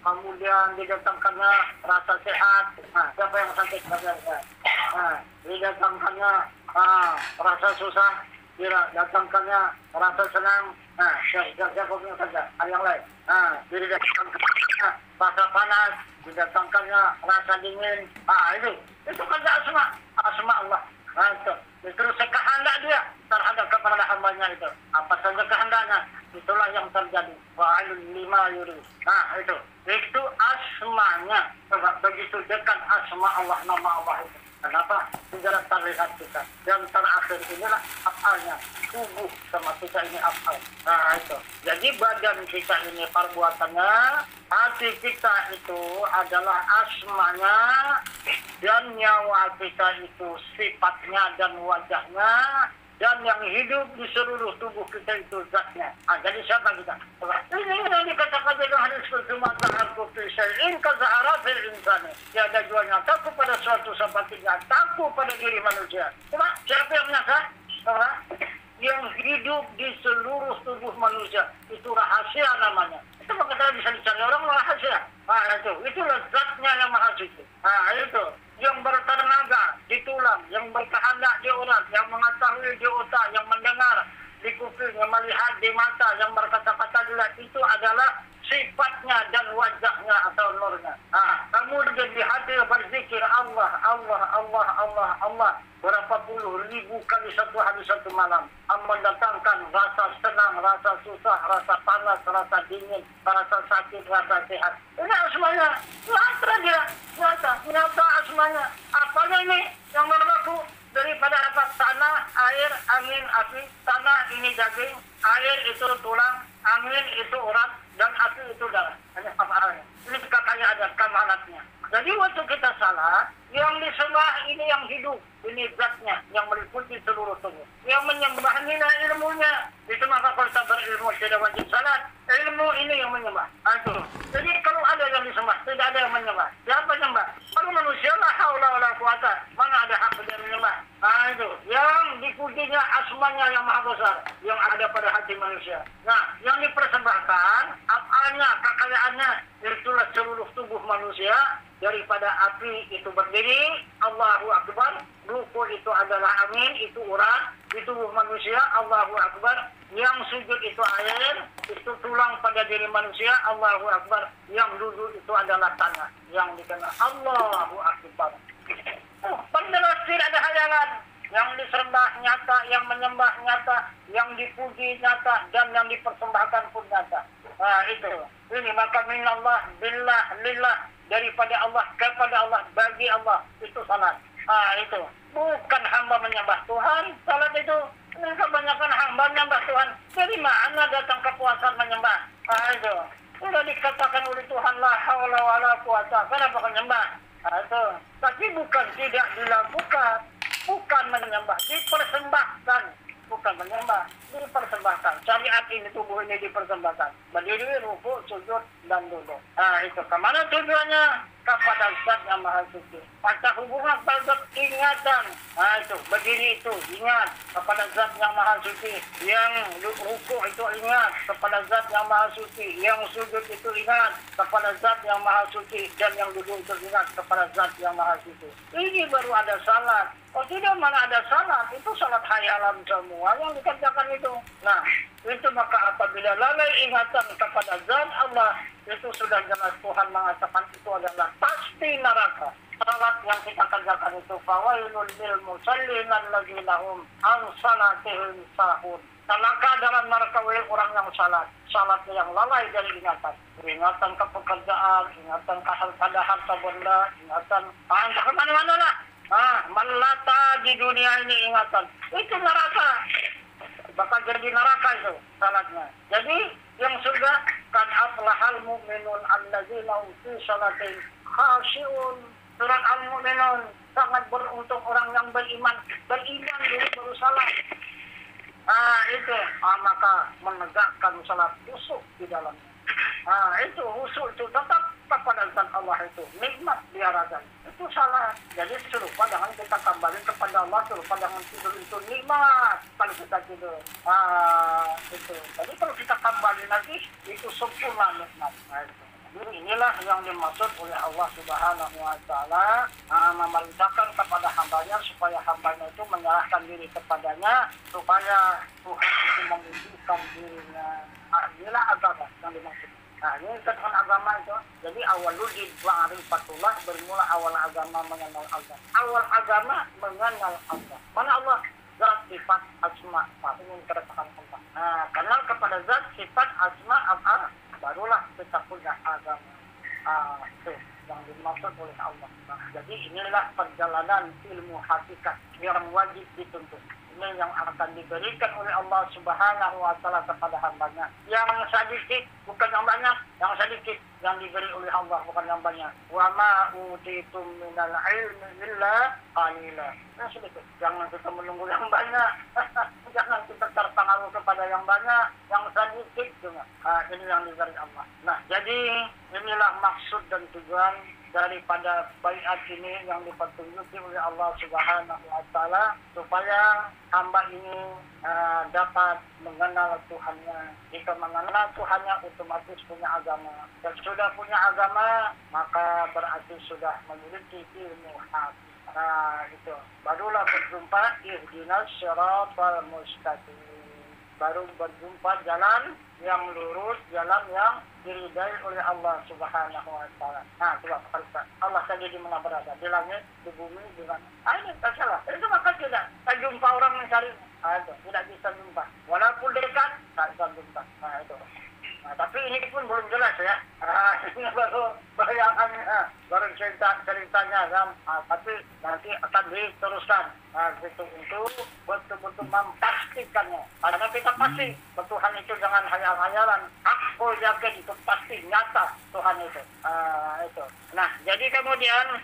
kemudian didatangkannya rasa sehat. Nah, siapa yang sakit rasa sehat? Nah, didatangkannya rasa susah, didatangkannya rasa senang. Nah, siapa punya saja? Yang lain. Nah, didatangkannya rasa panas, didatangkannya rasa dingin. Itu kerja asma Allah. Nah, itu kehendak dia terhadap kepada hambanya itu. Apa saja kehendaknya, itulah yang terjadi. Wa'alul lima yurid. Nah, itu asmanya. Begitu dekat asma Allah, nama Allah itu. Kenapa? Tidak terlihat kita. Yang terakhir inilah afalnya. Tubuh sama kita ini afal. Nah, itu. Jadi badan kita ini perbuatannya, hati kita itu adalah asmanya, dan nyawa kita itu sifatnya dan wajahnya, dan yang hidup di seluruh tubuh kita itu zatnya. Jadi siapa kita? Ini yang dikatakan dalam hadis qudsi, "Ma'arfu fi syai'in ka za'arafil insani." Tiada jua nyataku pada suatu seperti nyataku pada diri manusia. Coba, siapa yang nyata? Yang hidup di seluruh tubuh manusia. Itu rahasia namanya. Itu makanya bisa dicari orang rahasia. Itu zatnya yang maha suci. Itu. Yang bertenaga di tulang, yang berkehendak di urat, yang mengetahui di otak, yang mendengar di kuping, yang melihat di mata, yang berkata-kata dilihat, itu adalah sifatnya dan wajahnya atau nurnya. Kemudian di hati berzikir Allah, Allah, Allah, Allah, Allah. Berapa puluh ribu kali satu hari satu malam. Mendatangkan rasa senang, rasa susah, rasa panas, rasa dingin, rasa sakit, rasa sehat. Ini asmanya. Nyata asmanya. Apanya ini yang berlaku? Daripada apa? Tanah, air, angin, api. Tanah ini daging, air itu tulang, angin itu urat, dan api itu darah. Hanya apa-apa. Ini katanya ada kamalatnya. Jadi waktu kita salat, yang disembah ini yang hidup, ini zatnya yang meliputi seluruh tubuh. Yang menyembah ini ilmunya. Itu maka kalau kita berilmu tidak wajib salat. Ilmu ini yang menyembah. Jadi kalau ada yang disembah, tidak ada yang menyembah. Siapa menyembah? Kalau manusia la haula wala quwata, mana ada hak dia menyembah? Yang dipujinya asmanya yang maha besar, yang ada pada hati manusia. Nah, yang dipersembahkan apanya, kekayaannya, itulah seluruh tubuh manusia. Daripada api itu berdiri, Allahu Akbar. Ruku itu adalah angin, itu urat. Di tubuh manusia, Allahu Akbar. Yang sujud itu air, itu tulang pada diri manusia, Allahu Akbar. Yang duduk itu adalah tanah, yang dikenal Allahu Akbar. Penjelas tidak ada hayalan. Yang disembah nyata, yang menyembah nyata, yang dipuji nyata, dan yang dipersembahkan pun nyata. Itu. Ini maka minallah, billah, lillah. Daripada Allah, kepada Allah, bagi Allah. Itu salat. Itu. Bukan hamba menyembah Tuhan. Salat itu. Ini kebanyakan hamba menyembah Tuhan. Dari mana datang kepuasan menyembah? Itu. Sudah dikatakan oleh Tuhan, la haula wala quwata. Kenapa menyembah? Itu. Tapi bukan tidak dilakukan. Bukan menyembah. Dipersembahkan. Bukan menyembah. Dipersembahkan. Syariat ini, tubuh ini dipersembahkan. Berdiri, ruku, sujud, dan duduk. Itu. Kemana tujuannya? Kepada zat yang maha suci. Pada hubungan pada ingatan. Itu. Berdiri itu. Ingat. Kepada zat yang maha suci. Yang ruku itu ingat. Kepada zat yang maha suci. Yang sujud itu ingat. Kepada zat yang maha suci. Dan yang duduk itu ingat. Kepada zat yang maha suci. Ini baru ada salat. Oh tidak, mana ada salat. Itu salat hayalan semua yang dikerjakan itu. Nah, itu maka apabila lalai ingatan kepada zat Allah, itu sudah jelas Tuhan mengatakan itu adalah pasti neraka. Salat yang kita kerjakan itu fawailul lil musallin alladzina hum an salatihim sahun. Celaka dalam neraka orang yang salat. Salatnya yang lalai dari ingatan. Ingatan ke pekerjaan, ingatan ke harta benda, ingatan kemana-mana lah. Melata di dunia ini ingatan. Itu neraka. Bakal jadi neraka itu salatnya. Jadi yang sudah kad aflahal mu'minun alladzina hum fi salatihim khashi'un. Surat Al-Mu'minun, sangat beruntung orang yang beriman dulu baru salat. Itu maka menegakkan salat khusyuk di dalamnya. Itu khusyuk itu tetap kepada zat Allah itu nikmat diarahkan. Itu salah. Jadi serupa dengan kita kembali kepada Allah, serupa dengan tidur itu nikmat kalau kita tidur. Itu. Jadi kalau kita kembali lagi itu sempurna nikmat. Jadi inilah inilah yang dimaksud oleh Allah Subhanahu wa Ta'ala, memerintahkan kepada hambanya supaya hambanya itu menyerahkan diri kepadanya, supaya Tuhan itu menunjukkan dirinya. Inilah agama yang dimaksud. Nah, ini ketuhan agama itu. Jadi awaludin wa'arifatullah, bermula awal agama mengenal Allah. Awal agama mengenal Allah. Mana Allah? Zat, sifat, asma. Ini dikatakan Allah. Nah, kenal kepada zat, sifat, asma, af'al, barulah kita punya agama. Itu yang dimaksud oleh Allah. Nah, jadi inilah perjalanan ilmu hakikat yang wajib dituntut. Ini yang akan diberikan oleh Allah Subhanahu wa Ta'ala kepada hambanya. Yang sedikit bukan yang banyak, yang sedikit yang diberi oleh Allah bukan yang banyak. Wa ma utitum minal ilmi illa qalila. Yang sedikit. Jangan kita menunggu yang banyak. Jangan kita terpengaruh kepada yang banyak, yang sedikit juga. Ini yang diberi Allah. Nah, jadi inilah maksud dan tujuan daripada baiat ini yang dipetunjuki oleh Allah Subhanahu wa Ta'ala, supaya hamba ini dapat mengenal Tuhannya. Jika mengenal Tuhannya, otomatis punya agama. Dan sudah punya agama, maka berarti sudah memiliki ilmu hati. Nah, itu barulah berjumpa ihdinas siratal mustaqim. Baru berjumpa jalan yang lurus, jalan yang diridai oleh Allah Subhanahu wa Ta'ala. Nah, coba Allah saja di mana berada, di langit, di bumi, di mana. Ini tak salah. Itu maka tidak jumpa orang mencari. Itu tidak bisa jumpa. Walaupun dekat, tak bisa jumpa. Nah, itu. Nah, tapi ini pun belum jelas ya. Ini baru bayangannya, baru ceritanya kan. Tapi nanti akan diteruskan. Nah, itu untuk betul-betul memastikannya. Karena kita pasti Tuhan itu jangan hayal-hayalan. Aku yakin itu pasti nyata Tuhan itu. Itu. Nah, jadi kemudian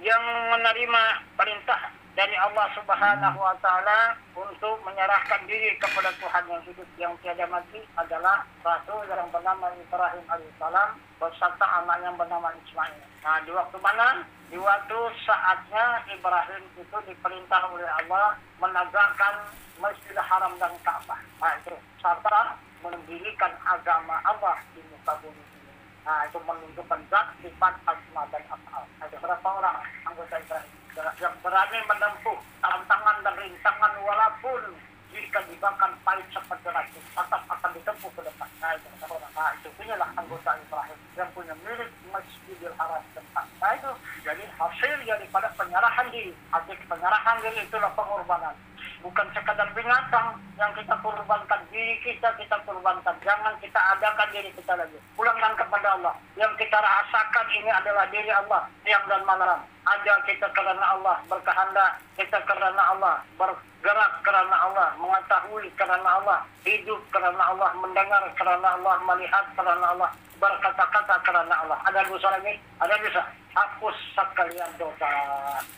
yang menerima perintah dari Allah Subhanahu wa Ta'ala untuk menyerahkan diri kepada Tuhan yang hidup yang tiada mati adalah Rasul yang bernama Ibrahim alaihissalam beserta anak yang bernama Ismail. Nah, di waktu mana? Di waktu saatnya Ibrahim itu diperintah oleh Allah menegakkan Masjidil Haram dan Ka'bah. Nah, itu serta mendirikan agama Allah di muka bumi ini. Nah, itu menunjukkan zat, sifat, asma dan af'al. Ada berapa orang anggota Ibrahim yang berani menempuh tantangan dan rintangan walaupun jika dibakar pahit seperti racun, tetap akan ditempuh ke depan. Nah, itu orang. Nah, itu punyalah anggota Ibrahim yang punya milik Masjidil Haram tempat. Nah, itu jadi hasil daripada penyerahan diri. Hasil penyerahan diri itulah pengorbanan. Bukan sekadar binatang yang kita korbankan, diri kita korbankan. Jangan kita adakan diri kita lagi. Pulangkan kepada Allah. Yang kita rasakan ini adalah diri Allah siang dan malam. Ada kita karena Allah, berkehendak kita karena Allah, bergerak karena Allah, mengetahui karena Allah, hidup karena Allah, mendengar karena Allah, melihat karena Allah, berkata-kata karena Allah. Ada dosa lagi? Ada dosa. Hapus sekalian dosa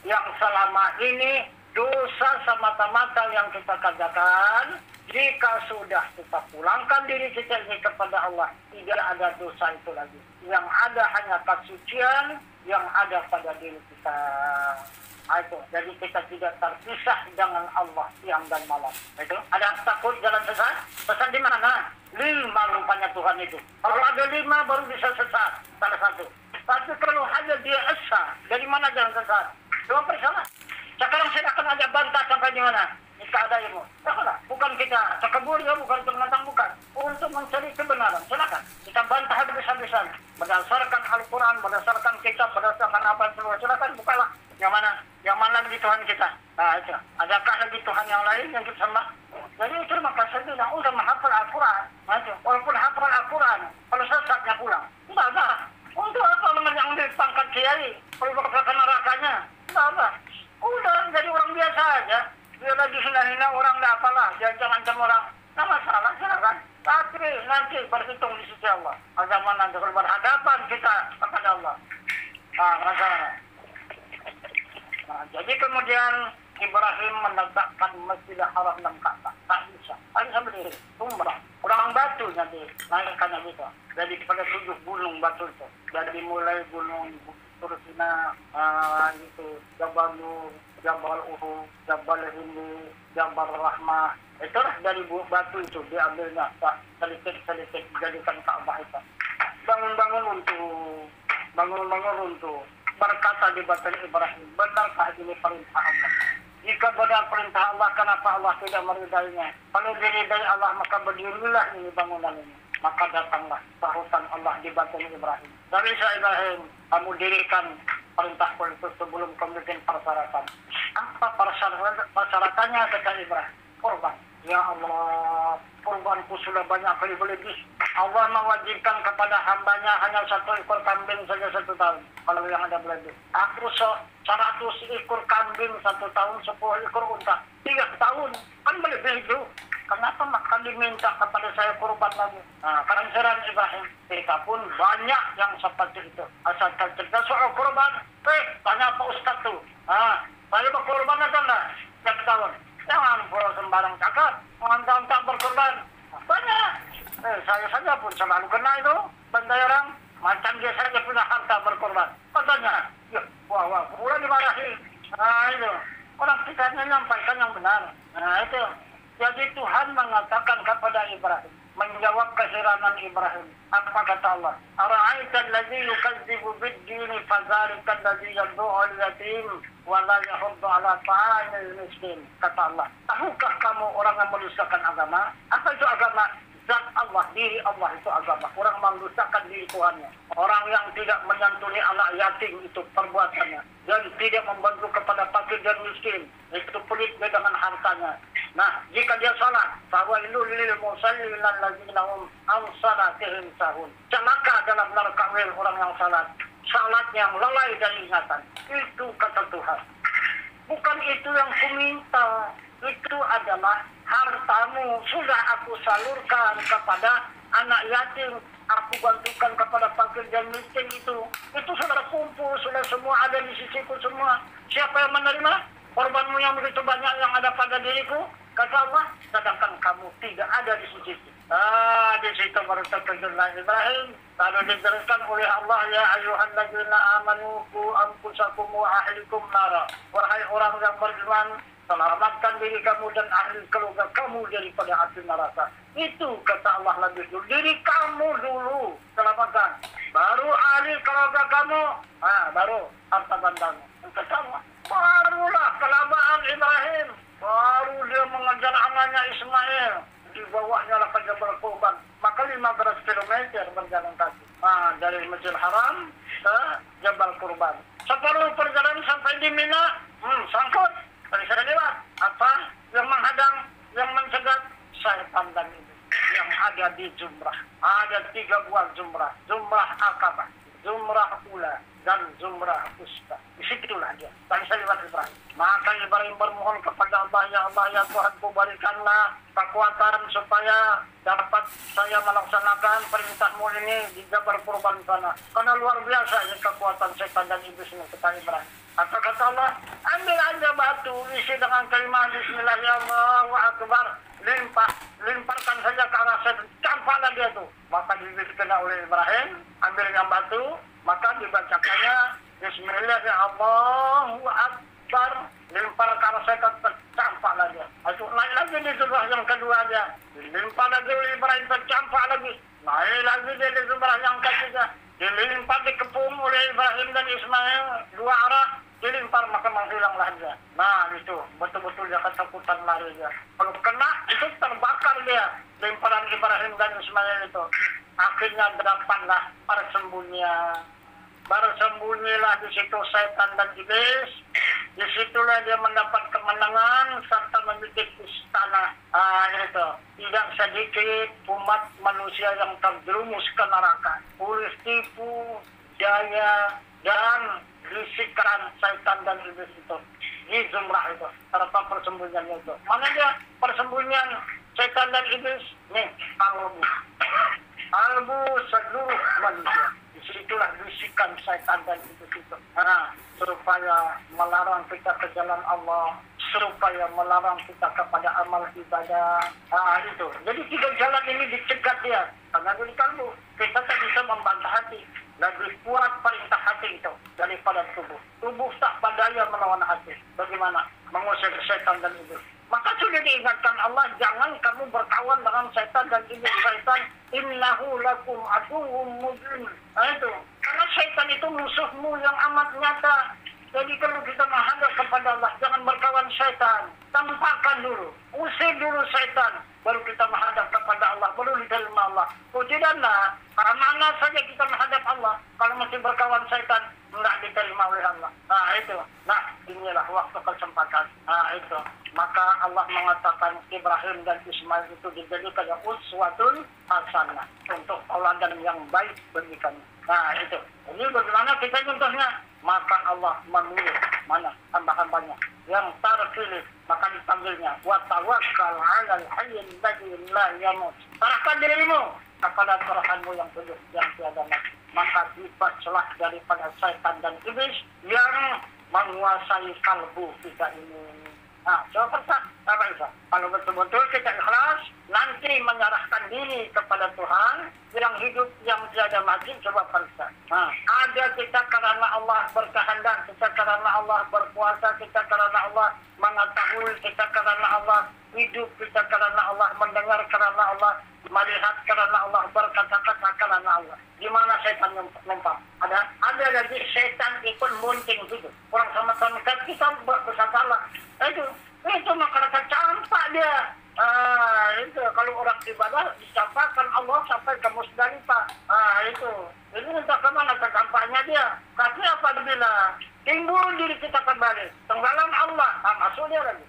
yang selama ini dosa semata-mata yang kita kerjakan. Jika sudah kita pulangkan diri kita ini kepada Allah, tidak ada dosa itu lagi. Yang ada hanya kesucian yang ada pada diri kita. Itu. Jadi kita tidak terpisah dengan Allah siang dan malam. Itu. Ada takut jalan sesat? Sesat di mana? 5 rupanya Tuhan itu. Kalau ada 5 baru bisa sesat. Salah satu. Tapi kalau hanya dia esa, dari mana jalan sesat? Cuma persalah. Sekarang saya akan ajak bantah sampai di mana? Jika ada ilmu. Bukan kita sekebur ya, bukan untuk menantang, bukan. Untuk mencari kebenaran. Silakan. Kita bantah habis-habisan. Berdasarkan Al-Quran, berdasarkan kitab, berdasarkan apa semua. Silakan bukalah. Yang mana? Yang mana lagi Tuhan kita? Nah, itu. Adakah lagi Tuhan yang lain yang kita sembah? Jadi itu maka saya bilang, udah menghafal Al-Quran. Nah, itu. Walaupun hafal Al-Quran, kalau sesatnya pulang. Tidak ada. Untuk apa yang dipangkat kiai? Kalau bakal ke nerakanya? Tidak ada. Udah jadi orang biasa aja. Dia lagi hina-hina orang, tidak apalah. Jangan ancam orang. Tidak masalah, silakan. Tapi nanti berhitung di sisi Allah. Agama nanti kalau berhadapan kita kepada Allah. Nah, masalah. Nah, jadi kemudian Ibrahim menegakkan Masjidil Haram dan Ka'bah. Tak bisa. Tak bisa berdiri. Umrah. Kurang batu nanti. Naikkannya gitu. Jadi pada 7 gunung batu itu. Dari mulai gunung Tursina, itu Jabal Nur, Jabal Uhud, Jabal Hindi, Jabal Rahmah. Itulah dari batu itu diambilnya, tak sedikit-sedikit jadikan Ka'bah itu. Bangun-bangun untuk bangun-bangun runtuh. Berkata di batin Ibrahim, benarkah ini perintah Allah? Jika benar perintah Allah, kenapa Allah tidak meridainya? Kalau diridai Allah, maka berdirilah ini bangunan ini. Maka datanglah sahutan Allah di batin Ibrahim. Dari Ibrahim, kamu dirikan perintah itu sebelum kamu bikin persyaratan. Apa persyaratannya, kata Ibrahim? Korban. Ya Allah, korbanku sudah banyak kali berlebih. Allah mewajibkan kepada hambanya hanya 1 ekor kambing saja 1 tahun. Kalau yang ada berlebih. Aku 100 ekor kambing 1 tahun, 10 ekor unta 3 tahun. Kan berlebih itu. Kenapa maka diminta kepada saya korban lagi? Nah, karena Ibrahim. Kita pun banyak yang seperti itu. Asalkan cerita soal korban. Tanya Pak Ustaz tuh. Saya berkorban atau enggak? Setiap tahun. Jangan pula sembarang cakap. Mengantar tak berkorban. Banyak. Saya saja pun selalu kena itu. Bandai orang. Macam dia saja punya harta berkorban. Katanya. Ya, wah. Pula dimarahi. Itu. Orang kita menyampaikan yang benar. Itu. Jadi Tuhan mengatakan kepada Ibrahim. Menjawab keheranan Ibrahim. Apa kata Allah? Ara'aita alladhi yukadzibu bid-dini fadzalika alladhi yad'u'ul yatim wa la yahuddu 'ala ta'amil miskin. Kata Allah. Tahukah kamu orang yang mendustakan agama? Apa itu agama? Zat Allah, diri Allah itu agama. Orang mendustakan diri Tuhannya. Orang yang tidak menyantuni anak yatim itu perbuatannya. Dan tidak membantu kepada fakir dan miskin. Itu pelit dengan hartanya. Nah, jika dia salat, fawailul lil musallin alladzina hum an salatihim sahun. Celaka dalam neraka orang yang salat. Salat yang lalai dari ingatan. Itu kata Tuhan. Bukan itu yang kuminta. Itu adalah hartamu sudah aku salurkan kepada anak yatim. Aku bantukan kepada fakir dan miskin itu. Itu sudah kumpul, sudah semua ada di sisiku semua. Siapa yang menerima? Korbanmu yang begitu banyak yang ada pada diriku. Kata Allah, sedangkan kamu tidak ada di sisiku. Di situ baru terkejutlah Ibrahim. Lalu dijelaskan oleh Allah, ya ayyuhalladzina amanu qu anfusakum wa ahlikum nara. Wahai orang yang beriman, selamatkan diri kamu dan ahli keluarga kamu daripada api neraka. Itu kata Allah lebih dulu. Diri kamu dulu selamatkan. Baru ahli keluarga kamu. Baru harta bandamu. Kata Allah. Barulah kelamaan Ibrahim. Baru dia mengejar anaknya Ismail. Dibawanya lah ke Jabal Qurban. Maka 15 km berjalan kaki. Dari Masjidil Haram ke Jabal Qurban. Separuh perjalanan sampai di Mina. Sangkut. Tadi saya lewat. Apa yang menghadang, yang mencegat? Syaitan dan itu. Yang ada di Jumrah. Ada 3 buah Jumrah. Jumrah Aqabah, Jumrah Ula, dan Jumrah Usta. Disitulah dia. Tadi saya lewat Ibrahim. Maka Ibrahim bermohon kepada Allah, ya Allah, ya Tuhanku, berikanlah kekuatan supaya dapat saya melaksanakan perintahmu ini di Jabal Qurban sana. Karena luar biasa ini kekuatan setan dan iblis ini, kata Ibrahim. Kata Allah, ambil aja batu, isi dengan kalimat Bismillahirrahmanirrahim, Allahu Akbar, lemparkan saja ke arah setan, campaklah dia tuh. Maka dibisikkan oleh Ibrahim, ambil yang batu, maka dibacakannya Bismillahirrahmanirrahim, Allahu Akbar, lempar ke arah setan, tercampaklah dia. Itu naik lagi di surah yang kedua dia, dilempar lagi oleh Ibrahim, tercampak lagi, naik lagi dia di surah yang ketiga, dilempar dikepung oleh Ibrahim dan Ismail, 2 arah, dilempar maka menghilanglah dia. Nah itu, betul-betul dia ketakutan lari dia. Kalau kena, itu terbakar dia. Lemparan Ibrahim dan Ismail itu. Akhirnya dapatlah persembunyian. Bersembunyilah di situ setan dan iblis. Disitulah dia mendapat kemenangan serta memiliki istana. Itu. Tidak sedikit umat manusia yang terjerumus ke neraka. Oleh tipu, daya, dan bisikan setan dan iblis itu. Di Jumrah itu. Serta persembunyiannya itu. Mana dia persembunyian setan dan iblis? Nih, kalbu seluruh manusia. Disitulah bisikan setan dan iblis itu. Supaya melarang kita ke jalan Allah, supaya melarang kita kepada amal ibadah. Itu. Jadi 3 jalan ini dicegat dia. Karena dari kalbu, kita tak bisa membantah hati. Lebih kuat perintah hati itu daripada tubuh. Tubuh tak berdaya melawan hati. Bagaimana? Mengusir setan dan iblis. Maka sudah diingatkan Allah, jangan kamu berkawan dengan setan dan iblis. Setan, innahu lakum aduwwum mubin. Itu. Karena setan itu musuhmu yang amat nyata. Jadi kalau kita menghadap kepada Allah, jangan berkawan syaitan. Tampakkan dulu, usir dulu syaitan. Baru kita menghadap kepada Allah, baru diterima Allah. Oh tidaklah, mana saja kita menghadap Allah. Kalau masih berkawan syaitan, tidak diterima oleh Allah. Nah itu, inilah waktu kesempatan. Nah itu, maka Allah mengatakan Ibrahim dan Ismail itu dijadikan uswatun hasanah, untuk tauladan yang baik bagi kami. Nah itu, ini bagaimana kita contohnya? Maka Allah memilih mana hamba-hambanya yang terpilih, maka dipanggilnya wa tawakkal 'alal hayyil ladzi la yamut. Serahkan dirimu kepada Tuhanmu yang hidup, yang tiada mati. Maka dibebaslah daripada syaitan dan iblis yang menguasai kalbu kita ini. Nah, coba apa itu? Kalau betul-betul kita ikhlas, nanti menyerahkan diri kepada Tuhan yang hidup, yang tiada mati, coba periksa. Nah, ada kita karena Allah berkehendak, kita karena Allah berkuasa, kita karena Allah mengetahui, kita karena Allah hidup, kita karena Allah mendengar, karena Allah melihat, karena Allah berkata-kata, karena Allah. Di mana setan numpang? Ada lagi setan ikut munting gitu. Orang sama-sama kita bersalah. Itu masyarakat campak dia. Itu kalau orang ibadah dicampakkan Allah sampai ke Musdalifah. Itu. Ini entah kemana kecampaknya dia. Tapi apabila timbul diri kita kembali, tenggelam Allah, masuk dia lagi.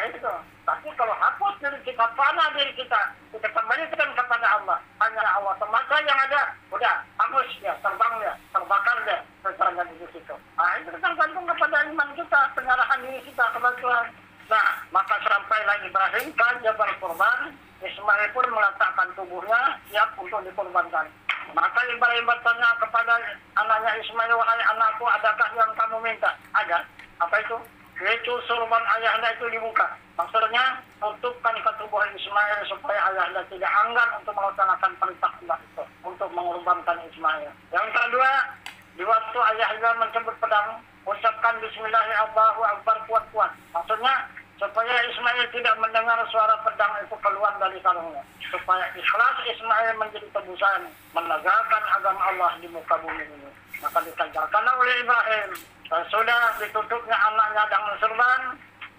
Itu. Tapi kalau hapus diri kita, panah diri kita kembalikan kepada Allah. Hanya Allah semata yang ada. Udah, hapus dia, terbang dia, terbakar dia, terserahkan di situ. Itu tergantung kepada iman kita, penyerahan diri kita kepada Tuhan. Nah, maka sampailah Ibrahim ke Jabal Kurban, Ismail pun meletakkan tubuhnya siap untuk dikorbankan. Maka Ibrahim bertanya kepada anaknya Ismail, wahai anakku, adakah yang kamu minta? Ada. Apa itu? Yaitu surban ayahnya itu dibuka. Maksudnya, tutupkan ke tubuh Ismail supaya ayahnya tidak enggan untuk melaksanakan perintah Allah itu, untuk mengorbankan Ismail. Yang kedua, di waktu ayahnya mencabut pedang, ucapkan Bismillahirrahmanirrahim, Allahu Akbar, kuat-kuat. Maksudnya, supaya Ismail tidak mendengar suara pedang itu keluar dari sarungnya. Supaya ikhlas Ismail menjadi tebusan, menegakkan agama Allah di muka bumi ini. Maka dikerjakanlah oleh Ibrahim. Dan sudah ditutupnya anaknya dengan surban,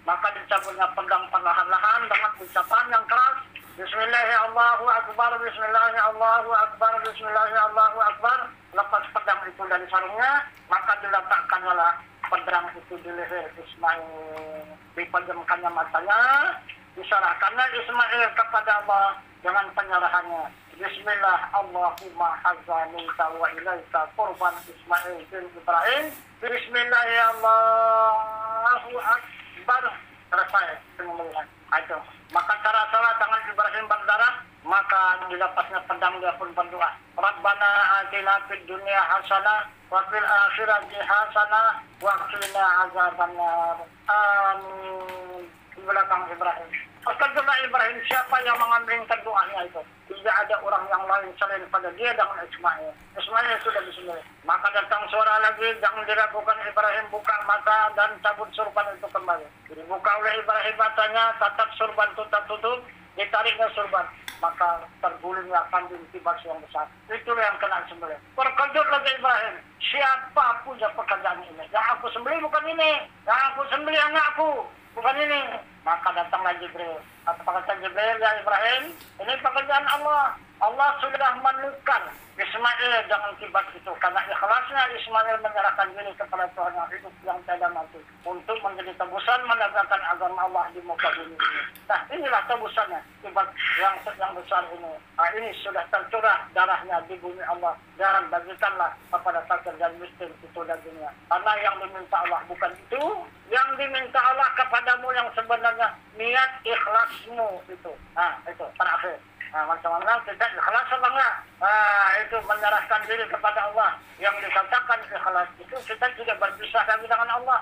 maka dicabutnya pedang perlahan-lahan dengan ucapan yang keras. Bismillahirrahmanirrahim, Allahu Akbar, Bismillahirrahmanirrahim, Allahu Akbar, Bismillahirrahmanirrahim, Allahu Akbar. Lepas pedang itu dari sarungnya, maka diletakkannya pedang itu di leher Ismail. Dipejamkannya matanya, diserahkannya Ismail kepada Allah dengan penyerahannya. Bismillah, Allahumma hazzanika wa ilaika qurban Ismail bin Ibrahim. Bismillahirrahmanirrahim, Allahu Akbar. Selesai penyembelihan. Itu. Maka cara salat tangan Ibrahim berdarah, maka dilepasnya pedang dia pun berdoa. Rabbana atina fid dunya hasanah wa fil akhirati hasanah wa qina azabannar. Amin. Di belakang Ibrahim. Setelah Ibrahim, siapa yang mengambilkan doanya itu? Tidak ada orang yang lain selain pada dia dengan Ismail. Ismail sudah disembelih. Maka datang suara lagi, jangan diragukan. Ibrahim buka mata dan cabut surban itu kembali. Dibuka oleh Ibrahim matanya, tatap surban itu tertutup, ditariknya surban. Maka tergulingnya kambing kibas yang besar. Itulah yang kena sembelih. Terkejut lagi Ibrahim. Siapa punya pekerjaan ini? Yang aku sembelih bukan ini. Yang aku sembelih anakku. Bukan ini. Maka datanglah Jibril. Apa kata Jibril, ya Ibrahim, ini pekerjaan Allah. Allah sudah menukan Ismail dengan kibas itu. Karena ikhlasnya Ismail menyerahkan diri kepada Tuhan yang hidup, yang tiada mati. Untuk menjadi tebusan menegakkan agama Allah di muka bumi ini. Nah inilah tebusannya. Kibas yang besar ini. Nah ini sudah tercurah darahnya di bumi Allah. Jangan bagikanlah kepada fakir dan miskin itu dagingnya. Karena yang diminta Allah bukan itu. Yang diminta Allah kepadamu yang sebenarnya niat ikhlasmu itu. Nah itu terakhir. Nah, macam-macam kita ikhlas apa enggak? Itu menyerahkan diri kepada Allah. Yang dikatakan ikhlas itu kita tidak berpisah lagi dengan Allah.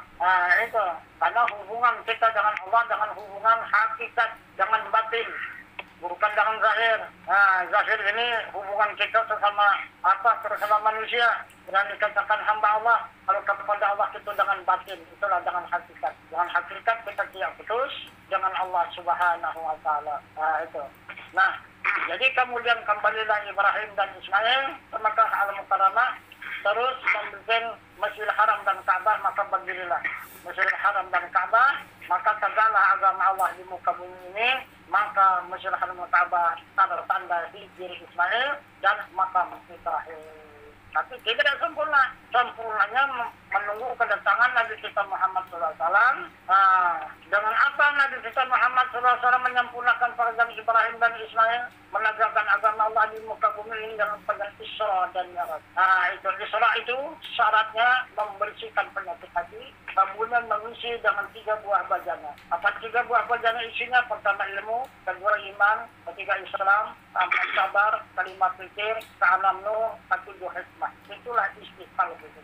Itu. Karena hubungan kita dengan Allah dengan hubungan hakikat, dengan batin. Bukan dengan zahir. Zahir ini hubungan kita sesama manusia. Dan dikatakan hamba Allah. Kalau kepada Allah itu dengan batin. Itulah dengan hakikat. Dengan hakikat kita tidak putus dengan Allah Subhanahu wa Ta'ala. Itu. Nah, jadi kemudian kembalilah Ibrahim dan Ismail ke Makkah al-Mukarramah terus mungkin Masjidil Haram dan Ka'bah, maka berdirilah Masjidil Haram dan Ka'bah, maka tegaklah agama Allah di muka bumi ini, maka Masjidil Haram dan Ka'bah tanda hijri Ismail dan makam Ibrahim. Tapi tidak sempurna. Sempurnanya menunggu kedatangan Nabi kita Muhammad SAW. Dengan apa Nabi kita Muhammad SAW menyempurnakan program Ibrahim dan Ismail, menegakkan agama Allah di muka bumi ini dengan pegang Isra dan Mi'raj. Itu Isra itu syaratnya membersihkan penyakit hati, kemudian mengisi dengan 3 buah bajana. Apa 3 buah bajana isinya? Pertama ilmu, kedua iman, ketiga Islam, keempat sabar, kelima pikir, keenam nur, ketujuh hikmah. Itulah istiqlal gitu.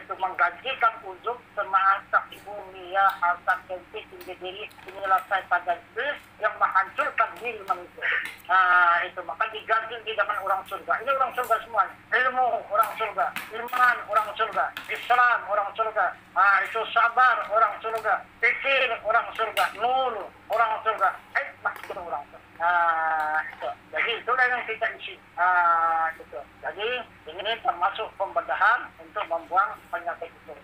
Itu menggantikan ujub semangat dunia harta kenti tinggi diri, inilah syaitan dan iblis yang menghancurkan diri manusia. Itu maka diganti di zaman orang surga. Ini orang surga semua. Ilmu orang surga, iman orang surga, Islam orang surga. Itu sabar orang surga, pikir orang surga, nur orang surga, hikmah itu orang surga. Itu. Jadi itulah yang kita isi. Gitu. Jadi ini termasuk pembedahan untuk membuang penyakit itu.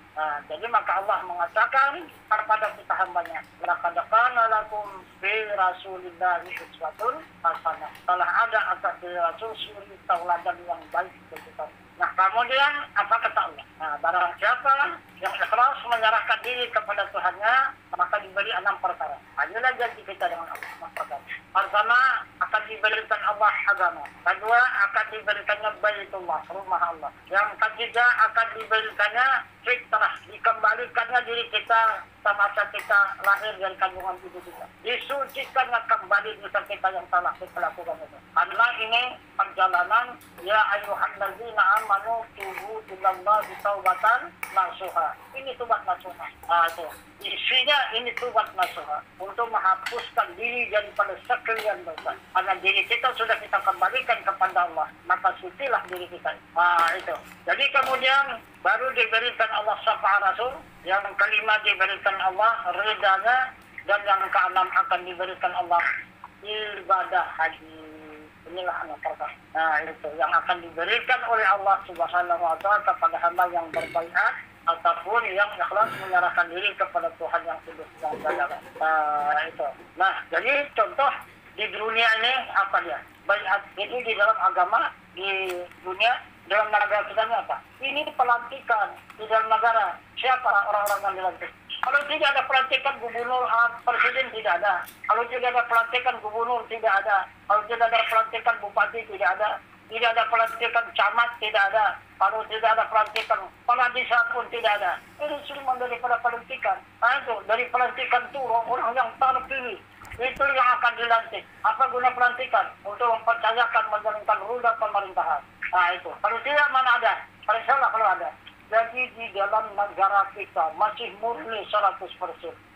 Jadi maka Allah mengatakan kepada kita hambanya, laqad kana lakum fi rasulillahi uswatun hasanah. Telah ada atas Rasul suri tauladan yang baik bagi kita. Nah, kemudian apa kata Allah? Barang siapa yang ikhlas menyerahkan diri kepada Tuhannya, maka diberi 6 perkara. Inilah janji kita dengan Allah. 6 perkara. Pertama, akan diberikan Allah agama. Kedua, akan diberikannya Baitullah, rumah Allah. Yang ketiga, akan diberikannya fitrah, dikembalikannya diri kita semasa kita lahir dari kandungan ibu kita. Disucikannya kembali dosa kita yang salah kita lakukan itu. Karena ini perjalanan, ya ayyuhallazina amanu tubu ilallahi taubatan nasuha. Ini tobat nasuha. Itu. Isinya ini tobat nasuha untuk menghapuskan diri daripada sekalian dosa. Karena diri kita sudah kita kembalikan kepada Allah, maka sucilah diri kita. Itu. Jadi kemudian baru diberikan Allah syafaat Rasul, yang kelima diberikan Allah ridanya, dan yang keenam akan diberikan Allah ibadah haji. Inilah anak perkara. Itu yang akan diberikan oleh Allah Subhanahu wa Ta'ala kepada hamba yang berbaiat ataupun yang ikhlas menyerahkan diri kepada Tuhan yang kudus dan berjalan. Itu. Nah, jadi contoh di dunia ini apa dia? Baiat itu di dalam agama, di dunia, dalam negara kita ini apa? Ini pelantikan di dalam negara. Siapa orang-orang yang dilantik? Kalau tidak ada pelantikan gubernur, presiden tidak ada. Kalau tidak ada pelantikan gubernur, tidak ada. Kalau tidak ada pelantikan bupati, tidak ada. Tidak ada pelantikan camat, tidak ada. Kalau tidak ada pelantikan kepala desa pun tidak ada. Ini cuma daripada pelantikan. Itu dari pelantikan itu orang yang terpilih. Itu yang akan dilantik. Apa guna pelantikan? Untuk mempercayakan menjalankan roda pemerintahan. Itu. Kalau tidak, mana ada? Periksalah kalau ada. Jadi di dalam negara kita masih murni 100%.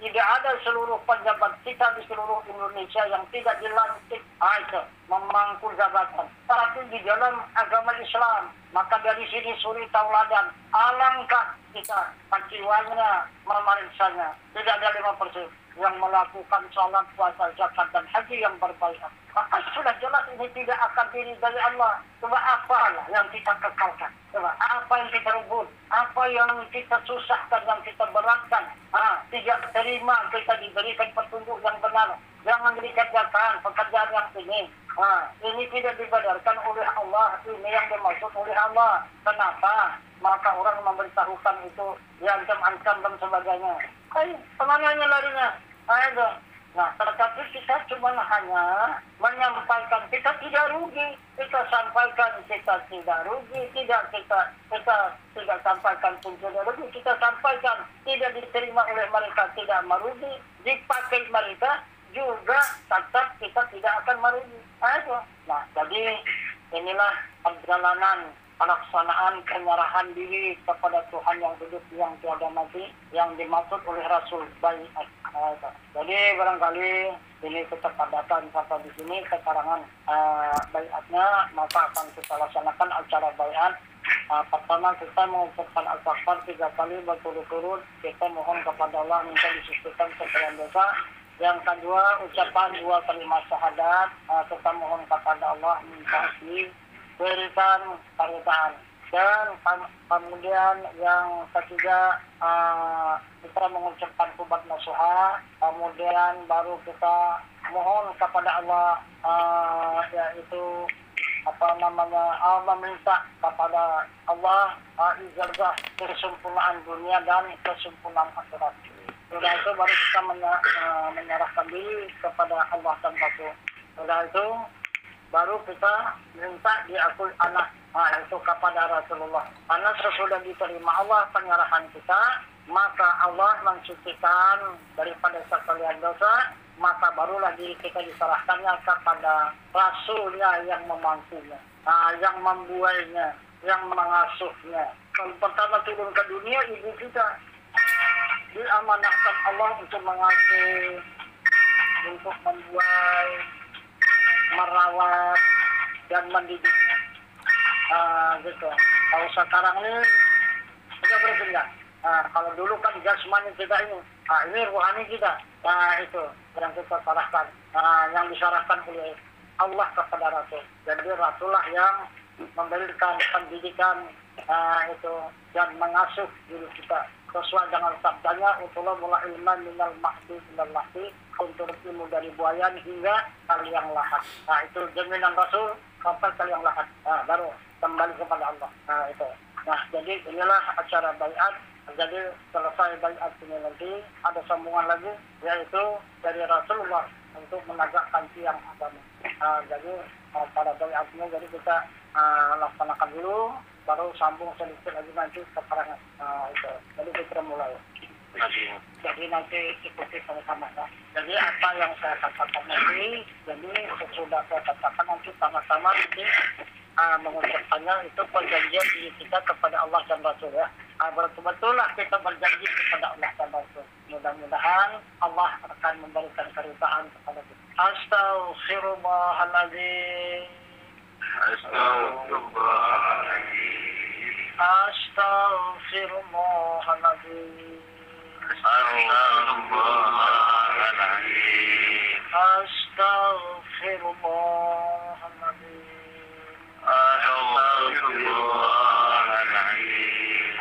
Tidak ada seluruh pejabat kita di seluruh Indonesia yang tidak dilantik itu memangku jabatan. Tapi di dalam agama Islam, maka dari sini suri tauladan. Alangkah kita paciwannya memeriksanya. Tidak ada 5% yang melakukan sholat, puasa, zakat, dan haji yang berbaikat. Maka sudah jelas ini tidak akan diri dari Allah. Coba apalah yang kita kekalkan? Coba apa yang kita rebut? Apa yang kita susahkan, yang kita beratkan? Tidak terima kita diberikan petunjuk yang benar. Jangan dikerjakan pekerjaan yang ini. Ini tidak dibadarkan oleh Allah. Ini yang dimaksud oleh Allah. Kenapa? Maka orang memberitahukan itu diancam-ancam dan sebagainya. Kemananya larinya? Nah, tetapi kita cuma hanya menyampaikan, kita tidak rugi. Kita sampaikan, kita tidak rugi. Kita tidak sampaikan pun tidak rugi. Kita sampaikan, tidak diterima oleh mereka, tidak merugi. Dipakai mereka juga tetap kita tidak akan merugi. Nah, jadi inilah perjalanan pelaksanaan penyerahan diri kepada Tuhan yang hidup, yang tiada mati, yang dimaksud oleh Rasul baiat. Jadi barangkali ini kita padakan sampai di sini keterangan baiatnya, maka akan kita laksanakan acara baiat. Pertama kita mengucapkan al-Fatihah 3 kali berturut-turut. Kita mohon kepada Allah minta disucikan sekalian dosa. Yang kedua ucapan 2 kalimat syahadat. Kita mohon kepada Allah minta diberikan karutaan. Dan kemudian yang ketiga kita mengucapkan taubat nasuha, kemudian baru kita mohon kepada Allah yaitu meminta kepada Allah ijazah kesempurnaan dunia dan kesempurnaan akhirat. Sudah itu baru kita menyerahkan diri kepada Allah dan Rasul. Sudah itu baru kita minta diakui anak itu kepada Rasulullah. Karena sesudah diterima Allah penyerahan kita, maka Allah mensucikan daripada sekalian dosa, maka barulah diri kita diserahkannya kepada Rasulnya yang memangkunya, yang membuainya, yang mengasuhnya. Kalau pertama turun ke dunia, ibu kita diamanahkan Allah untuk mengasuh, untuk membuai, merawat, dan mendidik. Gitu. Kalau sekarang ini sudah berbeda. Kalau dulu kan jasmani kita ini rohani kita. Itu yang kita serahkan, yang diserahkan oleh Allah kepada Rasul. Jadi Rasulullah yang memberikan pendidikan itu dan mengasuh diri kita sesuai dengan sabdanya, "Utullah mula ilman minal mahdi minal lahdi," untuk ilmu dari buayan hingga kaliang lahat. Itu jaminan Rasul sampai kaliang lahat. Baru kembali kepada Allah. Itu. Jadi inilah acara baiat. Jadi selesai baiat ini nanti ada sambungan lagi, yaitu dari Rasulullah untuk menegakkan tiang agama. Jadi pada baiat ini jadi kita laksanakan dulu, baru sambung sedikit lagi nanti keterangan. Itu. Jadi kita mulai. Jadi nanti ikuti sama-sama ya. Jadi apa yang saya katakan nanti, jadi sesudah saya katakan nanti sama-sama nanti mengucapkannya itu perjanjian diri kita kepada Allah dan Rasul ya. Betul-betullah kita berjanji kepada Allah dan Rasul. Mudah-mudahan Allah akan memberikan keridhaan kepada kita. Astaghfirullahaladzim. Astaghfirullahaladzim. Astaghfirullahaladzim. Astaghfirullahaladzim.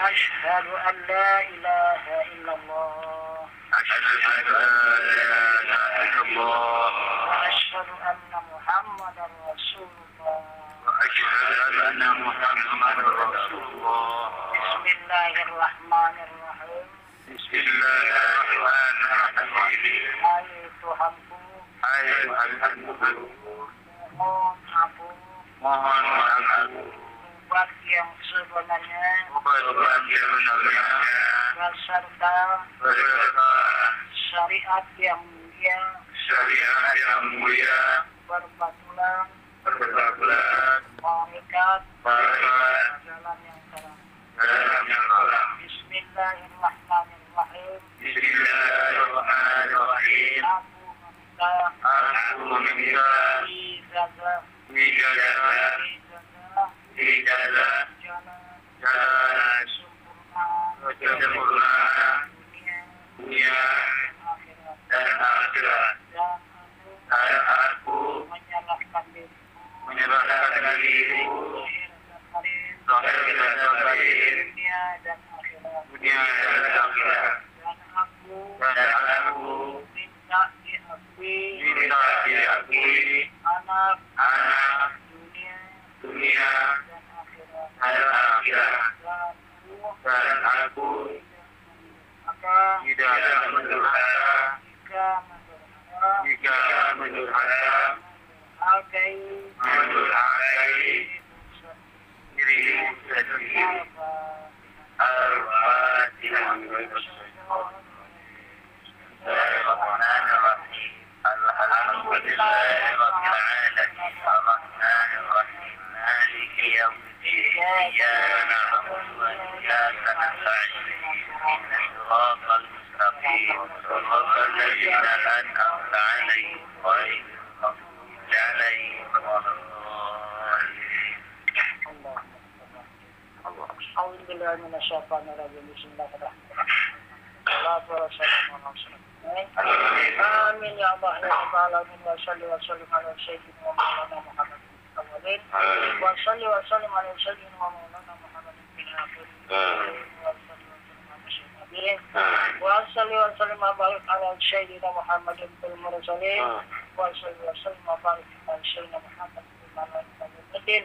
أشهد أن لا إله إلا الله. وأشهد أن محمدا رسول الله. بسم الله الرحمن الرحيم. Hai Tuhanku, mohon aku buat yang sebenarnya berdasarkan syariat yang mulia, berbatulan mengikat jalan yang terang. Bismillahirrahmanirrahim. Aku meminta ijazah jalan sempurna dunia dan akhirat. Dan aku menyerahkan diriku lahir dan batin, dunia dan akhirat. Dan aku minta diakui anak dunia dan akhirat. Dan aku tidak mendurhaka jika mendurhaka dirimu sendiri. Al-Fatihah. Bismillahirrahmanirrahim. Alhamdulillahirabbil alamin. Arrahmanirrahim. Maliki yaumiddin. Iyyaka na'budu wa iyyaka nasta'in. Ihdinas siratal mustaqim. Siratal ladzina an'amta 'alaihim ghairil maghdubi 'alaihim waladdallin. Alhamdulillah minasyaitonir rajim. Bismillahirrahmanirrahim. Amin ya Allah ya Rabbal alamin. Wa salli wa sallim ala sayyidina wa maulana Muhammad awwalin wa salli wa sallim ala sayyidina wa maulana Muhammad وصلي وسلم وبارك على سيدنا محمد المرسلين وصلي وسلم وبارك على سيدنا محمد الدين.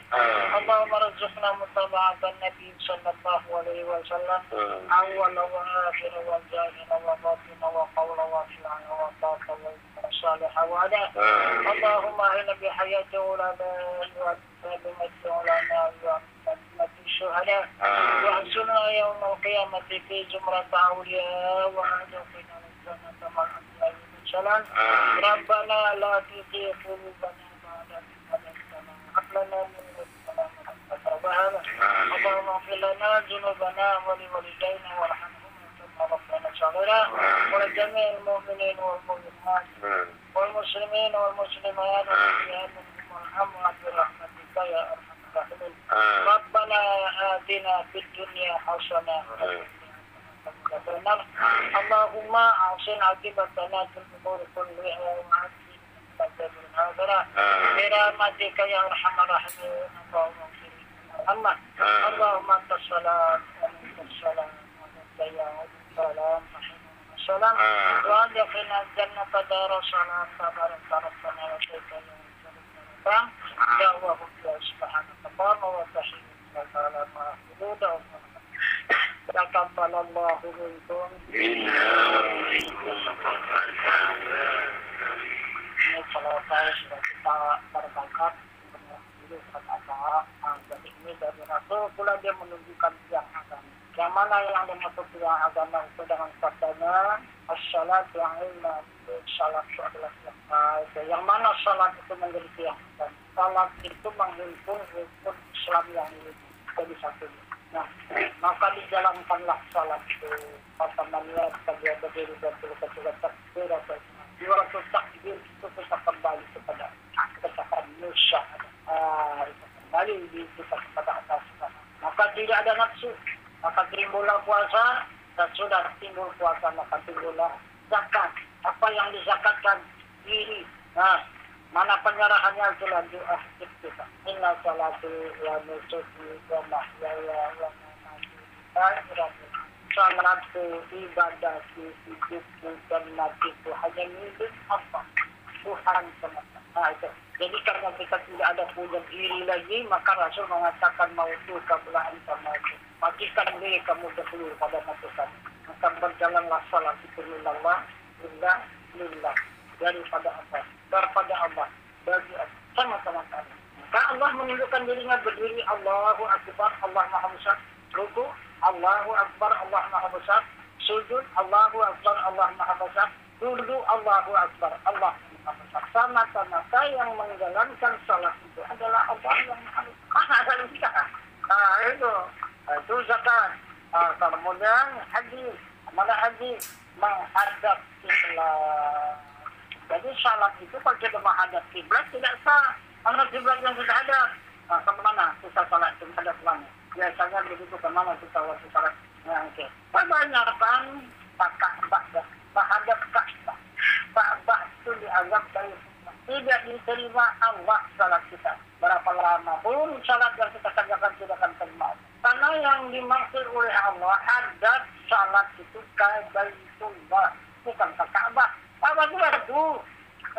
اللهم ارزقنا متابعة النبي صلى الله عليه وسلم أول وآخر وظاهر وباطن وقول وفعل وطاعة وصالح وعدا. اللهم أهلنا بحياة أولادنا وبمجد أولادنا وبمجد الشهداء وأحسننا يوم القيامة في زمرة أولياء وأدخلنا الجنة مع الأنبياء والمرسلين. ربنا لا تزغ قلوبنا بعد إذ هديتنا وهب لنا من لدنك رحمة. اللهم اغفر لنا ذنوبنا ولوالدينا وارحمهما كما ربنا صغيرا ولجميع المؤمنين والمؤمنات والمسلمين والمسلمات والمسلمين وارحمهم برحمتك يا أرحم الراحمين. ربنا آتنا في الدنيا حسنة اللهم أحسن عاقبتنا في الأمور كلها وعافنا برحمتك يا أرحم الراحمين. اللهم اللهم أنت السلام ومنك السلام ومنك يا السلام السلام وأدخلنا الجنة دار السلام تبارك ربنا وتعالى يا الله سبحانك اللهم وتحية السلام وحدود تقبل الله منكم ini kalau saya sudah kita berangkat dulu kata jadi ini dari Rasul pula dia menunjukkan yang agama yang mana yang dimaksud yang agama itu dengan katanya as-salat salat itu adalah yang mana salat itu menjadi keyakinan salat itu menghimpun rukun Islam yang ini jadi satu. Nah, maka dijalankanlah salat itu apa namanya sebagai berdiri dan berkata takbir atau dua ratus takbir itu kita kembali kepada katakan musyahadah kembali kita kepada atas maka tidak ada nafsu maka timbullah puasa dan sudah timbul puasa maka timbullah zakat apa yang dizakatkan diri. Nah, mana penyerahannya itulah doa kita. Inna salatu wa nusuki wa mahyaya wa mamati salatku ibadahku hidupku dan matiku hanya milik apa Tuhan semata. Nah itu. Jadi karena kita tidak ada punya diri lagi maka Rasul mengatakan mautu kabla anta mautu. Matikan diri kamu dahulu pada matikan. Maka berjalanlah salat itu lillah daripada apa? Daripada Allah bagi sama-sama kami. Maka Allah menunjukkan dirinya berdiri Allahu Akbar Allah Maha Besar. Ruku Allahu Akbar Allah Maha Besar. Sujud Allahu Akbar Allah Maha Besar. Duduk Allahu Akbar Allah Maha Besar. Sama-sama yang menjalankan salat itu adalah Allah yang Maha Besar. Nah itu zakat. Kemudian haji. Mana haji? Menghadap kiblat. Jadi salat itu kalau kita menghadap kiblat tidak sah. Karena kiblat yang sudah ada. Nah, kemana kita salat itu menghadap mana? Biasanya begitu kemana kita waktu salat. Nah, oke. Kebanyakan Ka'bah menghadap Ka'bah. Ka'bah itu dianggap dari tidak diterima Allah salat kita. Berapa lama pun salat yang kita kerjakan tidak akan terima. Karena yang dimaksud oleh Allah hadap salat itu Baitullah bukan ke Ka'bah. Ka'bah itu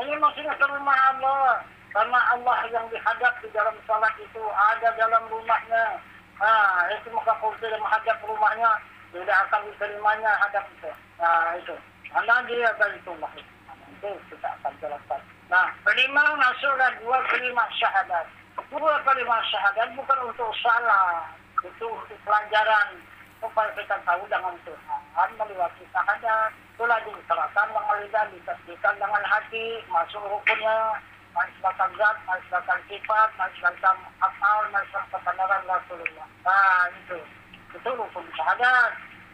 ini maksudnya ke rumah Allah. Karena Allah yang dihadap di dalam salat itu ada dalam rumahnya. Nah, itu maka kalau tidak menghadap rumahnya tidak akan diterimanya hadap itu. Nah, itu. Karena dia Baitullah itu kita akan jelaskan. Nah, kelima masuklah dua kalimat syahadat. Dua kalimat syahadat bukan untuk salah, itu untuk pelajaran supaya kita tahu dengan Tuhan melewati syahadat. Itulah diserahkan dengan lidah, ditasdiqkan dengan hati, masuk rukunnya, masukkan zat, masukkan sifat, masukkan afal, masukkan kebenaran Rasulullah. Nah, itu rukun syahadat.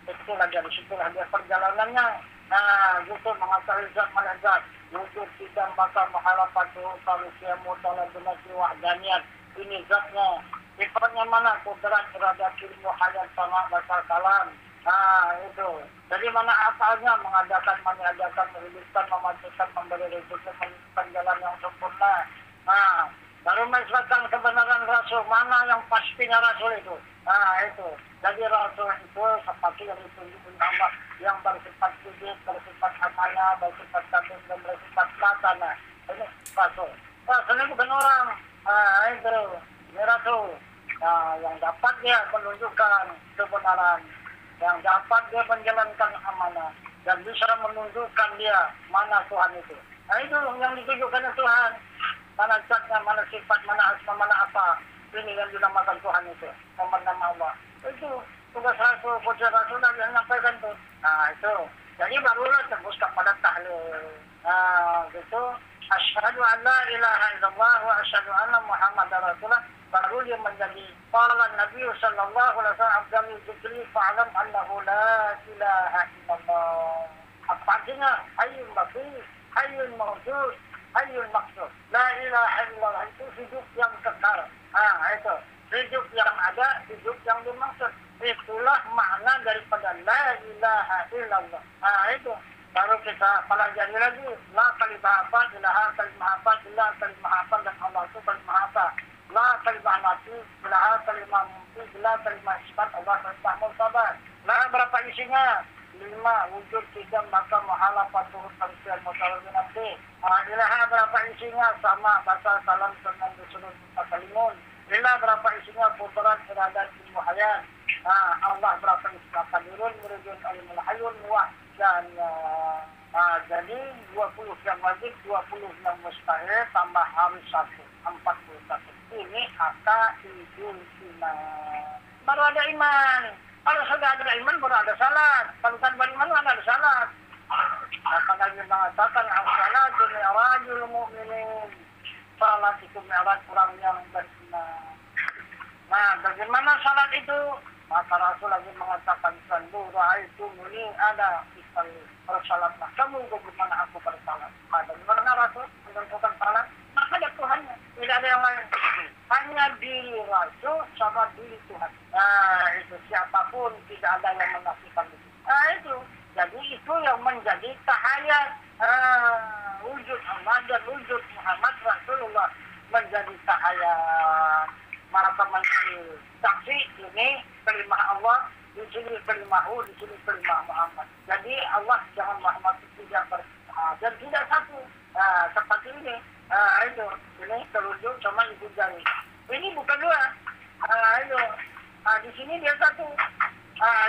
Itulah dari situlah dia perjalanannya. Nah, itu mengatakan zat mana zat. Wujud tidak bakal mahalafatu manusia mutala dunasi wahdaniyat. Ini zatnya. Sifatnya mana? Kudrat, iradat, ilmu, hayat, sama, basar, kalam. Nah, itu. Jadi mana asalnya? Mengadakan, menghidupkan, menghidupkan, mematikan, memberi rezeki, menunjukkan jalan yang sempurna. Nah, baru mengisbatkan kebenaran Rasul. Mana yang pastinya Rasul itu? Itu. Jadi Rasul itu seperti yang ditunjukkan Allah, yang bersifat sujud, bersifat amanah, bersifat tabung, dan bersifat latana. Ini Rasul. Rasul ini bukan orang. Itu. Ini Rasul. Yang dapat dia menunjukkan kebenaran, yang dapat dia menjalankan amanah, dan bisa menunjukkan dia mana Tuhan itu. Itu yang ditunjukkan Tuhan. Mana zatnya, mana sifat, mana asma, mana apa. Ini yang dinamakan Tuhan itu. Nama Allah. Itu tugas Rasul, pujian Rasul dan yang menyampaikan itu. Itu. Jadi barulah tembus kepada tahlil. Gitu. Asyhadu an la ilaha illallah wa asyhadu anna Muhammadar Rasulullah. Baru dia menjadi qala Nabi sallallahu alaihi wasallam afdalul dzikri fa'lam annahu la ilaha illallah. Apa artinya? Hayyun baqi, hayyun mawjud, hayyun maqsud. La ilaha illallah itu hidup yang kekal. Itu. Hidup yang ada, hidup yang dimaksud. Itulah makna daripada la ilaha illallah. Itu. Baru kita pelajari lagi. La kalimah apa, ilaha kalimah apa, ilah kalimah apa, dan Allah itu kalimah apa. La kalimah mati, ilaha kalimah mumpi, ilah kalimah isbat, Allah kalimah musabat. La berapa isinya? 5, wujud 3, maka muhalafatuh tamsil mutawabin abdi. Ilaha berapa isinya? Sama, bahasa salam dengan disuruh kalimun. Ilah berapa isinya? Putaran iradat ilmu hayat. Allah berapa isinya? Kadirun, muridun, alimul hayun, muah. Dan jadi 20 yang wajib, 20 yang mustahil, tambah harus 1, 41. Ini akaidul iman. Baru ada iman. Kalau sudah ada iman, baru ada salat. Kalau tanpa iman, ada salat. Maka Nabi mengatakan, as-salatu mi'rajul mu'minin. Salat itu mi'raj orang yang beriman. Nah, bagaimana salat itu? Maka Rasul lagi mengatakan, sallu ra'aitu muni ada isalli. Kalau salatlah kamu, bagaimana aku bersalat? Bagaimana Rasul menentukan salat? Maka ada Tuhannya. Tidak ada yang lain. Hanya diri Rasul sama diri Tuhan. Itu siapapun tidak ada yang menafikan itu. Itu. Jadi itu yang menjadi tahayat. Wujud Allah dan wujud Muhammad Rasulullah menjadi tahayat. Maka menjadi saksi ini kalimah Allah, di sini kalimahu, di sini kalimah Muhammad. Jadi Allah jangan Muhammad tidak dan tidak satu. Seperti ini. Itu. Ini terunjuk sama ibu jari. Ini bukan dua. Itu. Di sini dia satu.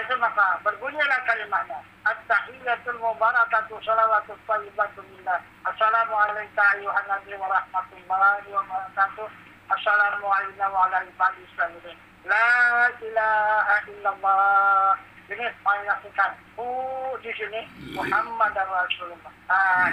Itu maka berbunyilah kalimahnya. At-tahiyyatul mubarakatuh salawatu thayyibatu billah. Assalamualaikum ayuhan nabi wa rahmatullahi wa barakatuh. Assalamualaikum wa ala ibadis salihin. La ilaha illallah. Ini menyaksikan. Di sini Muhammad Rasulullah.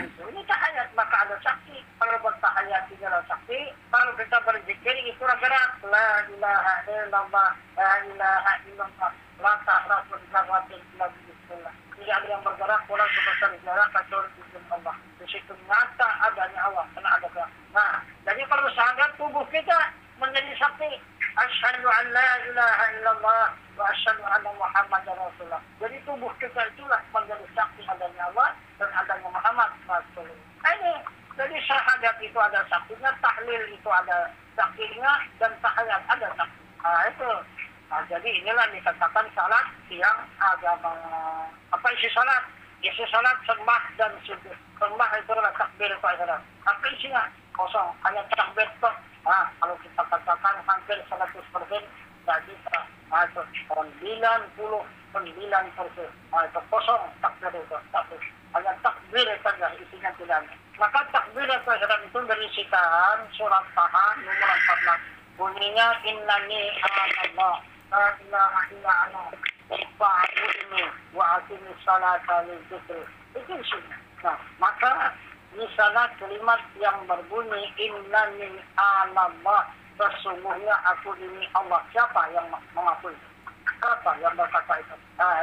Itu. Ini tahayat, maka ada saksi. Kalau bertahayat tidak ada saksi. Kalau kita berzikir itu gerak. La ilaha illallah. La ilaha illallah. La ta'rafu zarratin illa bismillah. Tidak ada yang bergerak walau sebesar jarak kecuali izin Allah. Di situ nyata adanya Allah, karena ada gerak. Nah, jadi kalau syahadat tubuh kita menjadi saksi. Asyhadu an la ilaha illallah wa asyhadu anna Muhammadar Rasulullah. Jadi tubuh kita itulah menjadi saksi adanya Allah dan adanya Muhammad Rasulullah. Ini jadi syahadat itu ada saksinya, tahlil itu ada saksinya, dan tahayat ada saksi. Itu. Jadi inilah dikatakan salat yang agama. Apa isi salat? Isi salat sembah dan sujud. Sembah itu adalah takbir salat. Apa isinya? Kosong. Hanya takbir toh. Kalau kita katakan hampir 100%, tidak bisa. Itu 99%. Itu kosong takbir itu. Hanya takbir saja, isinya tidak ada. Maka takbir salat itu berisikan surat Taha nomor 14. Bunyinya innani Allah. La ilaha illa ana fa'budni wa aqimis salata lidzikri. Itu isinya. Nah, maka di sana kalimat yang berbunyi innani Allah, sesungguhnya aku ini Allah. Siapa yang mengakui? Siapa yang berkata itu?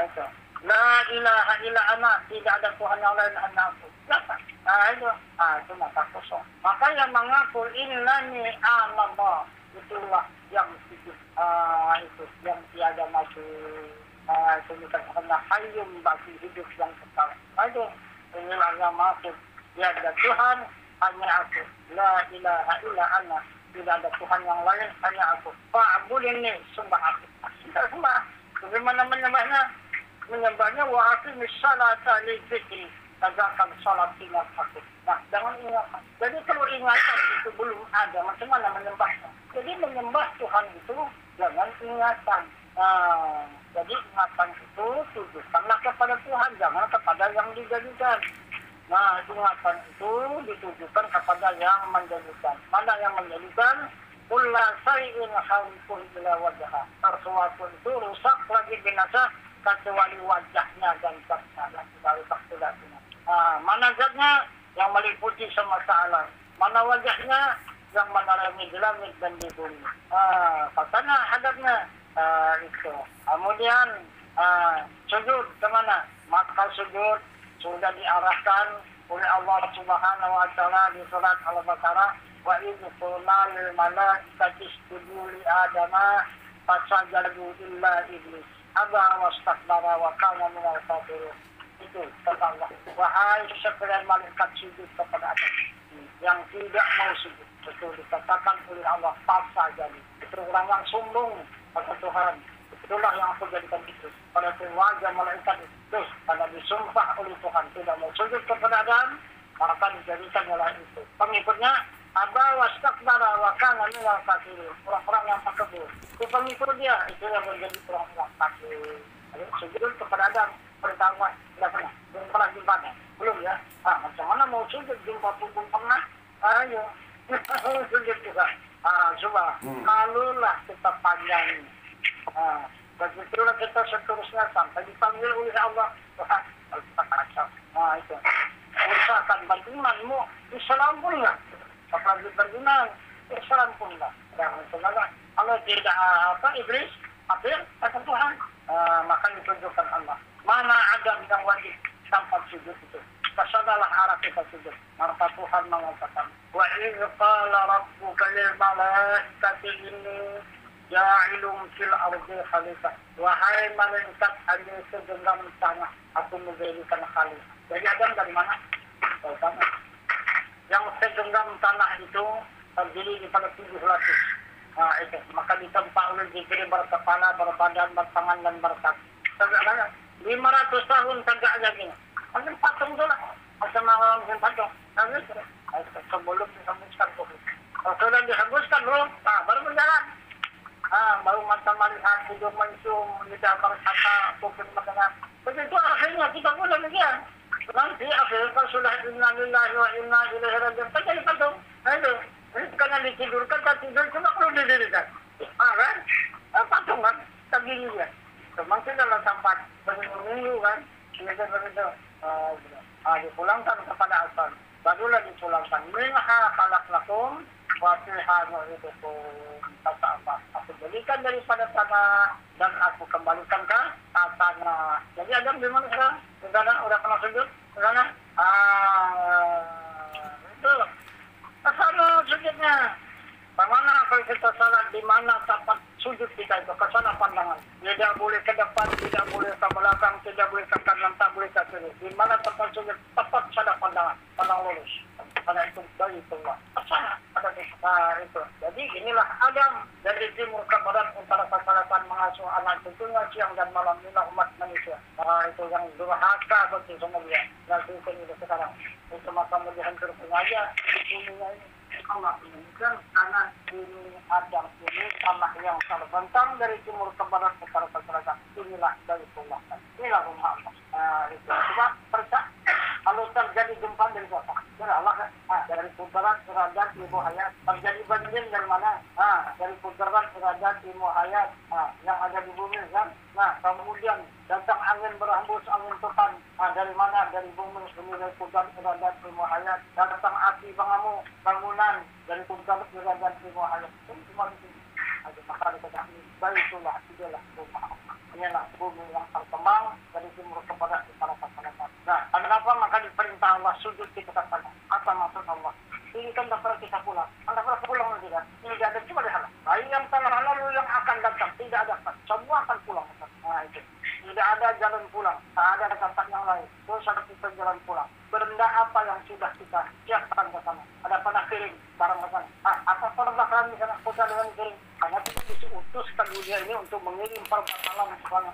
Itu. La ilaha illa ana, tidak ada Tuhan yang lain hanya aku. Siapa? Itu. Itu maka kosong. Maka yang mengaku innani Allah, itulah yang hidup. Itu yang tiada mati. Itu bukan hanya hayyum bagi hidup yang kekal. Itu. Inilah yang maksud. Tiada Tuhan, hanya aku. La ilaha illa ana. tidak ada Tuhan yang lain, hanya aku. Fa'budni, sembah aku. Tidak sembah. Bagaimana menyembahnya? Menyembahnya wa aqimis salata li dzikri. Tegakkan salat ingat aku. Nah, jangan ingatkan. Jadi kalau ingatan itu belum ada, macam mana menyembahnya? Jadi menyembah Tuhan itu jangan ingatan. Nah, jadi ingatan itu tujukanlah kepada Tuhan, jangan kepada yang dijadikan. Nah, ingatan itu ditujukan kepada yang menjadikan. Mana yang menjadikan? Kulla syai'in halikun ila wajhah. Sesuatu itu rusak lagi binasa kecuali wajahnya dan zatnya. Tidak. Mana zatnya? Yang meliputi semesta alam. Mana wajahnya? Yang menerangi di langit dan di bumi. Katanya hadapnya itu. Kemudian sujud kemana? Maka sujud sudah diarahkan oleh Allah Subhanahu wa taala di surat Al-Baqarah, wa idh qulna lil malaikati isjudu li adama fasajadu illa iblis aba wastakbara wa kana minal kafirin. Itu kata Allah, wahai sekalian malaikat sujud kepada Adam yang tidak mau sujud. Itu dikatakan oleh Allah fasajadu. Itu orang yang sombong pada Tuhan. Itulah yang aku jadikan itu. Pada wajah malaikat itu, karena disumpah oleh Tuhan tidak mau sujud kepada Adam, maka dijadikan oleh itu. Pengikutnya, aba wastakbara wa kana minal kafirin. Orang-orang yang takabur. Itu pengikut dia, itu yang menjadi orang-orang kafir. Sujud kepada Adam, pertama tidak pernah. Belum pernah jumpa, belum ya. Macam mana mau sujud jumpa pun pernah? Ayo, sujud juga. Coba, kalulah kita panjang. Begitulah kita seterusnya sampai dipanggil oleh Allah. Tuhan, kita kacau. Itu. Usahakan berimanmu, Islam pun lah. Apalagi beriman, Islam pun lah. Jangan sebenarnya. Kalau tidak iblis, akhir kata Tuhan. Maka ditunjukkan Allah. Mana ada yang wajib tanpa sujud itu. Kesadalah arah kita sujud. Maka Tuhan mengatakan, wa idh qala rabbuka lil malaikati inni ja'ilum fil ardi khalifah. Wahai malaikat, hanya segenggam tanah aku menjadikan khalifah. Jadi Adam dari mana? Dari tanah. Yang segenggam tanah itu terdiri pada 7 lapis. Itu. Maka ditempa oleh Jibril berkepala, berbadan, bertangan, dan berkaki. Tegak 500 tahun tegak lagi. Macam patung tu lah. Macam orang patung. Sebelum dihembuskan tuh. Kalau sudah dihembuskan belum? Baru berjalan. Baru mata melihat, hidup mensum, lidah berkata, kuping mendengar. Begitu akhirnya kita pun demikian. Nanti akhirnya kalau sudah inna lillahi wa inna ilaihi raji'un, kan jadi patung. Itu. Karena ditidurkan, tak tidur cuma perlu didirikan. Kan? Patung kan? Segini dia. Masih dalam tempat berminggu kan? Begitu. Dipulangkan kepada asal. Barulah dipulangkan. Minha khalaqnakum wa fiha nu'idukum. Kata apa? Aku jadikan daripada tanah dan aku kembalikan ke tanah. Jadi Adam di mana sekarang? Di sana udah pernah sujud? Di sana? Itu. Ke sana sujudnya. Bagaimana kalau kita salat di mana tempat sujud kita itu? Ke sana pandangan. Tidak boleh ke depan, tidak boleh ke belakang, tidak boleh ke kanan, tak boleh ke kiri. Di mana tempat sujud? Tepat sana pandangan. Pandang lurus. Karena itu dari Allah. Ke sana. Ada itu. Jadi inilah Adam dari timur ke barat utara ke selatan mengasuh anak cucunya siang dan malam inilah umat manusia. Itu yang durhaka bagi semua dia. Nanti itu sekarang. Itu maka dihancurkan aja dunia ini. Allah inginkan karena ini Adam ini tanah yang terbentang dari timur ke barat utara ke selatan. Inilah dari Allah. Inilah rumah Allah. Itu sebab percaya kalau terjadi gempa dari siapa? Dari Allah kan? Dari putaran derajat ibu hayat. Terjadi banjir dari mana? Dari putaran derajat ibu hayat. Yang ada di bumi kan? Nah, kemudian datang angin berhembus, angin tufan. Dari mana? Dari bumi. Dari putaran derajat ibu hayat. Datang api pengamuk, bangunan dari putaran derajat ibu hayat. Itu cuma di sini. Maka dikatakan baitulah, itulah rumah Allah. Inilah bumi yang terkembang dari timur ke barat utara ke selatan. Nah, kenapa maka diperintah Allah sujud kita ke sana? Apa maksud Allah? Ini kan dapat kita pulang. Anda pernah pulang nanti kan? Ini tidak ada cuma di halal. Baik yang telah lalu yang akan datang tidak ada. Semua akan pulang. Nah itu. Tidak ada jalan pulang. Tak ada tempat yang lain. Terus ada kita jalan pulang. Benda apa yang sudah kita siapkan ke sana? Ada pada piring. sekarang kan, apa perbakalan di sana kota dengan kering? Karena kita diutus ke dunia ini untuk mengirim perbakalan misalnya.